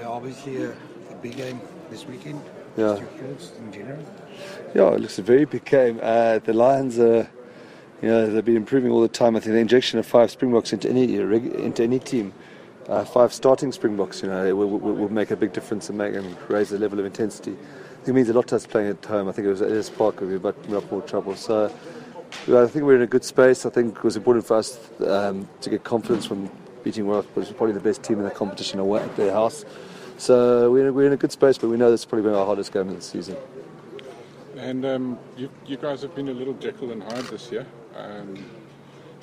Obviously a big game this weekend. Yeah. Just your thoughts in general? Yeah, it looks a very big game. The Lions are, they've been improving all the time. I think the injection of 5 Springboks into any team, 5 starting Springboks, will make a big difference and raise the level of intensity. I think it means a lot to us playing at home. I think it was at Ellis Park we'd be in more trouble. So I think we're in a good space. I think it was important for us to get confidence from beating what was probably the best team in the competition away at their house. So we're in a good space, but we know this is probably been our hardest game of the season. And you guys have been a little Jekyll and Hyde this year.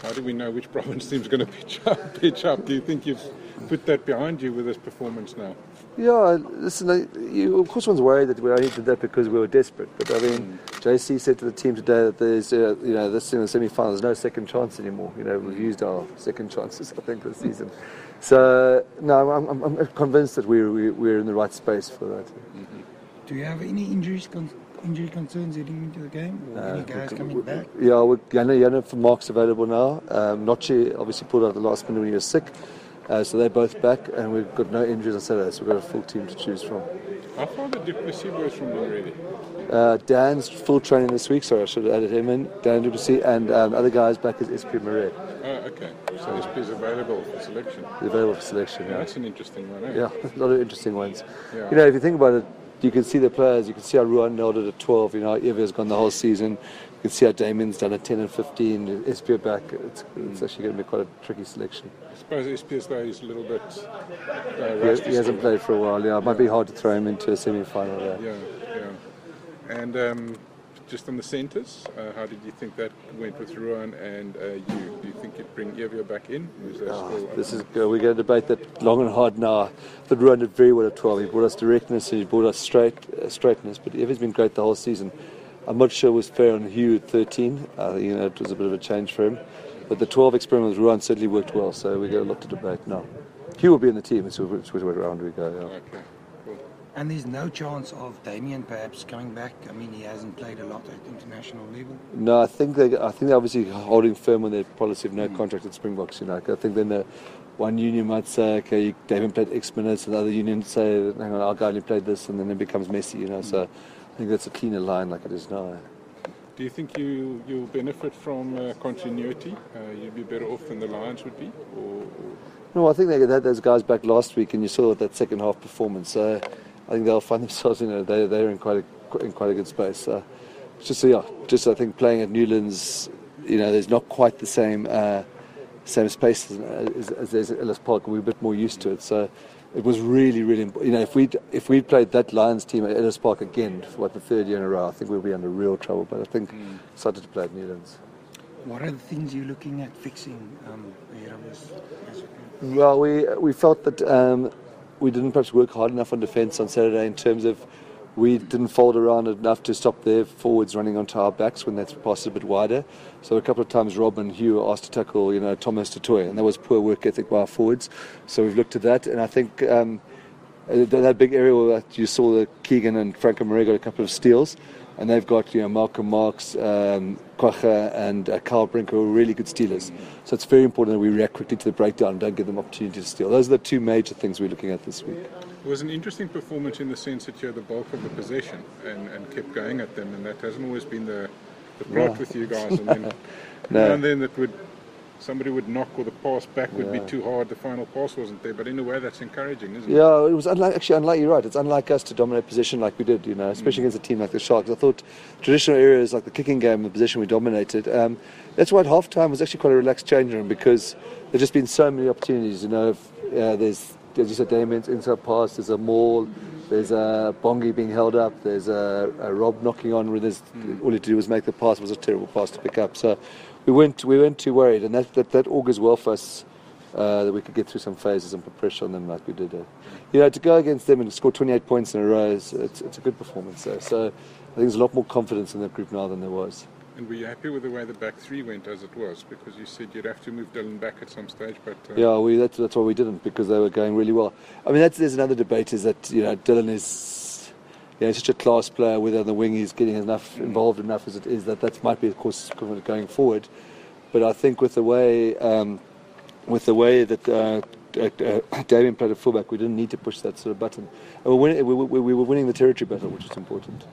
How do we know which province team's going to pitch up? Do you think you've put that behind you with this performance now? Yeah, listen, of course one's worried that we only did that because we were desperate. But I mean, JC said to the team today that there's, this in the semi-final, there's no second chance anymore. We've used our second chances, I think, this season. So, no, I'm convinced that we're in the right space for that. Mm-hmm. Do you have any injury concerns heading into the game? Or any guys coming back? Yeah, Yana for Mark's available now. Nochi obviously pulled out the last minute when he was sick. So they're both back, and we've got no injuries on Saturday, so we've got a full team to choose from. How far the Duplessis boys from already? Dan's full training this week, sorry, I should have added him in. Dan Duplessis, and other guys back is SP Marais. Oh, okay. So SP is available for selection? Available for selection, yeah. That's an interesting one, eh? Yeah, a lot of interesting ones. Yeah. If you think about it, you can see the players, you can see how Ruan nailed it at 12, how Evie's gone the whole season. You can see how Damien's done at 10 and 15, SP back. It's actually going to be quite a tricky selection. I suppose SPS though is a little bit rusty. He hasn't played for a while, yeah. It might be hard to throw him into a semi-final. Yeah. And just on the centres, how did you think that went with Ruan and you? Do you think you'd bring Evie back in? We're going to debate that long and hard now. But Ruan did very well at 12. He brought us directness and he brought us straightness. But Evie's been great the whole season. I'm not sure it was fair on Hugh at 13. It was a bit of a change for him. But the 12 experiment with Ruan certainly worked well, so we've got a lot to debate now. Hugh will be in the team, so which way around we go. Yeah. Okay, cool. And there's no chance of Damien perhaps coming back? I mean, he hasn't played a lot at international level. No, I think they're obviously holding firm on their policy of no contract at Springboks. I think then the one union might say, okay, Damien played X minutes, and the other union say, hang on, our guy only played this, and then it becomes messy. So I think that's a cleaner line like it is now. Do you think you'll benefit from continuity? You'd be better off than the Lions would be? Or? No, I think they had those guys back last week, and you saw that second half performance. So I think they'll find themselves, they're in quite a good space. Just I think playing at Newlands, there's not quite the same space as there's at Ellis Park, and we're a bit more used to it. So it was really, really important. If we'd played that Lions team at Ellis Park again for the third year in a row, I think we'll be under real trouble. But I think excited to play at Newlands. What are the things you're looking at fixing ahead of this? Well, we felt that we didn't perhaps work hard enough on defence on Saturday in terms of we didn't fold around enough to stop their forwards running onto our backs when that's passed a bit wider. So a couple of times Rob and Hugh were asked to tackle, Thomas Tutoy, and that was poor work ethic by our forwards. So we've looked at that, and I think that big area where you saw that Keegan and Franco Marais got a couple of steals, and they've got Malcolm Marks, Kwacha and Kyle Brink who are really good stealers. So it's very important that we react quickly to the breakdown and don't give them opportunity to steal. Those are the two major things we're looking at this week. It was an interesting performance in the sense that you had the bulk of the possession and kept going at them, and that hasn't always been the plot with you guys. And then somebody would knock or the pass back would be too hard. The final pass wasn't there, but in a way that's encouraging, isn't it? Yeah, it was unlike you're right. It's unlike us to dominate position like we did, especially against a team like the Sharks. I thought traditional areas like the kicking game, the position we dominated. That's why at half time was actually quite a relaxed change room because there's just been so many opportunities. There's, as you said, Damien's inside pass. There's a maul. There's a Bongi being held up. There's a Rob knocking on where all he had to do was make the pass. It was a terrible pass to pick up. So we weren't too worried, and that augurs well for us that we could get through some phases and put pressure on them like we did. To go against them and score 28 points in a row, it's a good performance. So I think there's a lot more confidence in that group now than there was. And were you happy with the way the back three went as it was? Because you said you'd have to move Dylan back at some stage, but that's why we didn't, because they were going really well. I mean, there's another debate is that Dylan is such a class player. Whether on the wing he's getting involved enough as it is, that might be of course going forward. But I think with the way that Damien played a fullback, we didn't need to push that sort of button. And we were winning the territory battle, which is important.